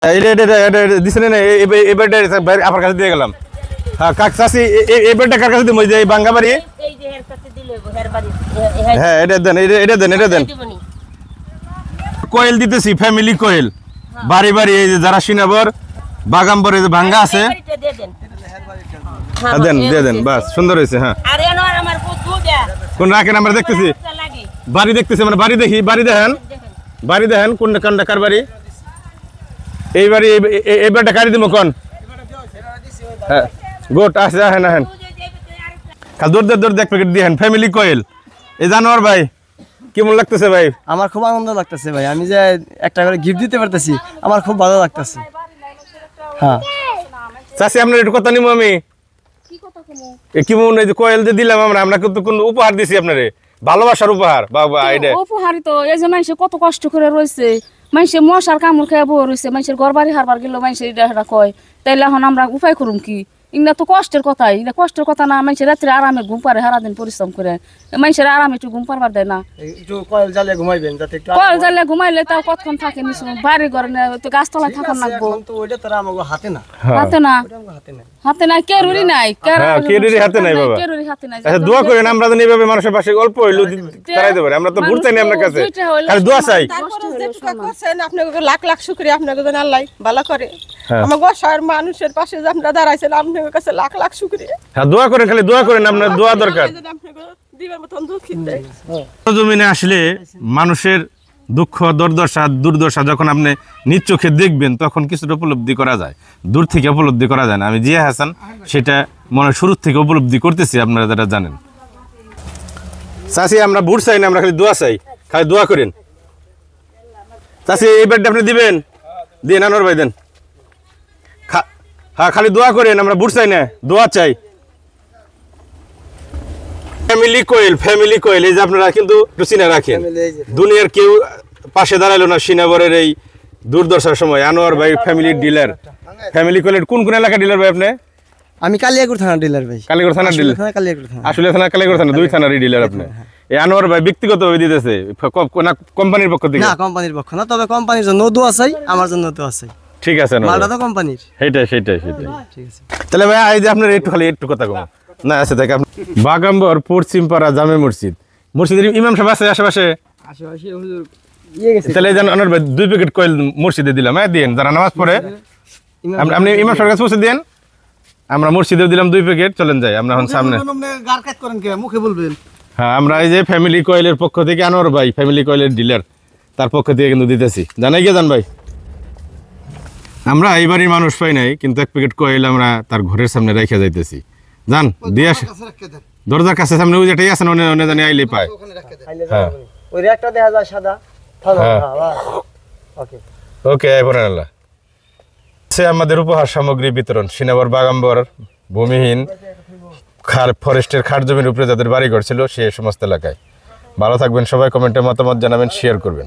দিছেন না এই বেডটা আপনার কাছে দিয়ে গেলাম। হ্যাঁ কাক চাচি এই বেডটা কার কাছে দিমু? এই বাঙ্গা বাড়ি। এই যে এর কাছে দিলে হের বাড়ি। হ্যাঁ এটা দেন। কোয়েল দিতেছি, ফ্যামিলি কোয়েল। বাড়ি বাড়ি এই যে যারা সিনাবর বাগাম্বর এই যে ভাঙ্গা আছে দিয়ে দেন বাস সুন্দর হয়েছে। হ্যাঁ কোন রাখেন আমরা দেখতেছি, বাড়ি দেখতেছি আমরা, বাড়ি দেখি, বাড়ি দেখেন কোন কান্ডা কার বাড়ি? এই বাড়ি এই বাড়িটা কারি দিব কোন? হ্যাঁ গোট আছে হ্যাঁ হ্যাঁ দৌড় দেখ প্যাকেট দিয়ে ফ্যামিলি কোয়েল। এই জানোয়ার ভাই কেমন লাগতেছে ভাই? আমার খুব আনন্দ লাগতেছে ভাই, আমি যে একটা করে গিফট দিতে পারতেছি আমার খুব ভালো লাগতেছে। হ্যাঁ চাচি আপনার একটু কথা নিবো আমি। কি মনে হয় যে কোয়েল যে দিলাম আমরা কিন্তু কোন উপহার দিছি আপনারে, ভালোবাসার উপহার। বাবা এটা উপহারই তো, এই যে মানুষে কত কষ্ট করে রয়েছে, মানুষে মশার কামড় খেয়ে বউ রয়েছে, মানুষের ঘর বাড়ি হারবার গেল মানুষের এটা কয়, তাইলে এখন আমরা উপায় করুম কি? ইংনা তো কষ্টের কথাই, এটা কষ্টের কথা না। মানুষের রাত্রে আরামে ঘুম পারে, সারাদিন পরিশ্রম করে মানুষের আরামে একটু ঘুম পারবার দেয় না। কয়েল জ্বালিয়ে ঘুমাইবেন, কয়েল জ্বালিয়ে ঘুমাইলে তাও কতক্ষণ থাকে নিশ্চয় বাড়ি ঘরে তো গাছতলায় থাকার লাগবো। হাতে নাই কেরুরি নাই, কেরুরি হাতে নাই বাবা। আচ্ছা দোয়া করেন আমরা যেন এইভাবে মানুষের পাশে অল্প হইলো দাঁড়াইতে পারি। আমরা তো ঘুরতে নেই আপনার কাছে, খালি দোয়া চাই। আপনাকে লাখ লাখ শুকরিয়া, আপনাকে যেন আল্লাহ ভালো করে। আমার গসার মানুষের পাশে যে আপনারা দাঁড়াইছেন আপনাদের কাছে লাখ লাখ শুকরিয়া। হ্যাঁ দোয়া করেন, খালি দোয়া করেন, আপনার দোয়া দরকার। জমিনে আসলে মানুষের দুঃখ দুর্দশা যখন আপনি নিজ চোখে দেখবেন তখন কিছুটা উপলব্ধি করা যায়, দূর থেকে উপলব্ধি করা যায় না। আমি জিয়া হাসান সেটা মনে শুরু থেকে উপলব্ধি করতেছি, আপনারা যারা জানেন। চাচি আমরা ভোট চাই না, আমরা খালি দোয়া চাই, খালি দোয়া করেন। চাচি এই বেডটা আপনি দিবেন, দিয়ে নানোর ভাই দেন। হ্যাঁ খালি দোয়া করেন, আমরা ভোট চাই না, দোয়া চাই। ফ্যামিলি কোয়েল এই যে আপনারা কিন্তু চিনে রাখেন, দুনিয়ার কেউ পাশে দাঁড়ালো না সিনাবরের এই দুর্দশার সময়। আনোয়ার ভাই ফ্যামিলি ডিলার, ফ্যামিলি কোয়েলের কোন এলাকা ডিলার ভাই আপনি? আমি কালিয়াকুর থানা ডিলার ভাই। কালিয়াকুর থানা ডিলার, আসলে থানা কালিয়াকুর থানা, দুই থানারই ডিলার আপনি। এই আনোয়ার ভাই ব্যক্তিগতভাবে দিতেছে না কোম্পানির পক্ষ থেকে? না কোম্পানির পক্ষ না, তবে কোম্পানির জন্য দোয়া চাই, আমার জন্য দোয়া চাই। ঠিক আছে না মালটা তো কোম্পানির। সেটাই ঠিক আছে। তাহলে ভাই এই যে আপনার একটু কথা কম না আছে দেখ, বাগাম্বর পশ্চিমপাড়া জামে মসজিদের ইমাম সাহেব আছে আশেপাশে? তাহলে আনোয়ার ভাই 2 প্যাকেট কোয়েল মসজিদে দিলাম। হ্যাঁ দিন, যারা নামাজ পড়ে আপনি ইমাম সাহেবের কাছে পৌঁছে দেন, আমরা মসজিদে দিলাম 2 প্যাকেট। চলেন যাই আমরা এখন সামনে। হ্যাঁ আমরা এই যে ফ্যামিলি কোয়েলের পক্ষ থেকে, আনোয়ার ভাই ফ্যামিলি কোয়েলের ডিলার, তার পক্ষ থেকে কিন্তু দিতেছি। জানাই গিয়ে জান ভাই, আমরা এই বাড়ির মানুষ পাই নাই, কিন্তু 1 প্যাকেট কোয়েল আমরা তার ঘরের সামনে রেখে যাইতেছি। জান দিয়ে আসে দরজার কাছে সামনে, ওই যেটাই আছে না জানি আইলে পায়। হ্যাঁ ওই একটা দেখা যায় সাদা। ওকে আল্লাহ। আমাদের উপহার সামগ্রী বিতরণ সিনাবর বাগাম্বর ভূমিহীন ফরেস্টের খাট জমির উপরে যাদের বাড়ি ঘর ছিল সে সমস্ত এলাকায়। ভালো থাকবেন সবাই, কমেন্টে মতামত জানাবেন, শেয়ার করবেন।